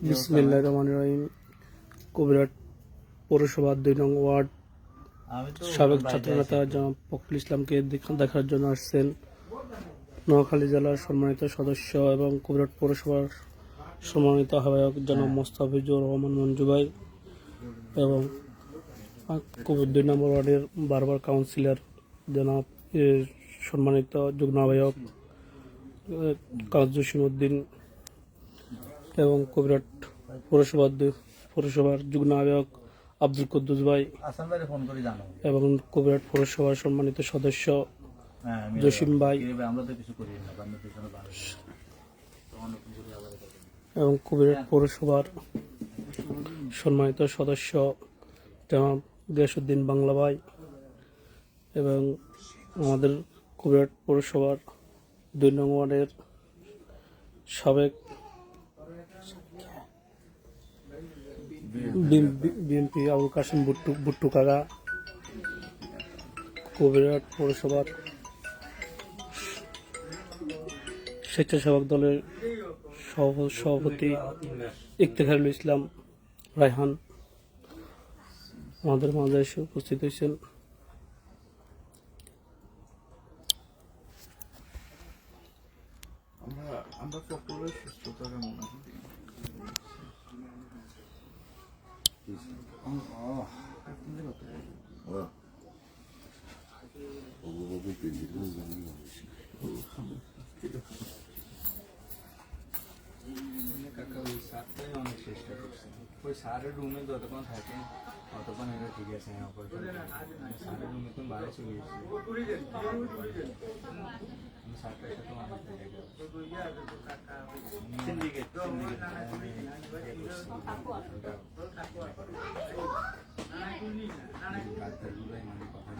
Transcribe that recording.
বিসমিল্লাহির রহমানির রহিম। কবিরহাট পৌরসভা ২ নং ওয়ার্ড সাবেক ছাত্রনেতা জনাব ফখরুল ইসলামকে দেখার জন্য আসছেন নোয়াখালী জেলার সম্মানিত সদস্য এবং কবিরহাট পৌরসভার সম্মানিত আহ্বায়ক জনাব মোস্তাফিজুর রহমান মঞ্জু ভাই এবং ২ নম্বর ওয়ার্ডের বারবার কাউন্সিলর জনাব সম্মানিত যুগ্ম আহ্বায়ক কাজী জসিমউদ্দিন এবং কবিরহাট পৌরসভার যুগ্ম আহ্বায়ক আব্দুল কুদ্দুস ভাই এবং কবিরহাট পৌরসভার সম্মানিত সদস্য জসিম ভাই এবং কবিরহাট পৌরসভার সম্মানিত সদস্য জনাব গিয়াসউদ্দিন বাংলা ভাই এবং আমাদের কবিরহাট পৌরসভার ২ নং ওয়ার্ডের সাবেক বিএনপি আবুল কাসিম ভুট্টু কাকা, কবিরহাট পৌরসভার স্বেচ্ছাসেবক দলের সভাপতি ইফতেখারুল ইসলাম রায়হান আমাদের মাঝে এসে উপস্থিত হয়েছেন। আমরা সকলের সুস্থতা কামনা করি। কাকা ওই সারটাই অনেক চেষ্টা করছে, ওই সারের রুমে যতক্ষণ থাকে ততক্ষণ এটা ঠিক আছে। সারের রুমে তো বাইরে চলে গেছে, সারটার সাথে অনেক কথা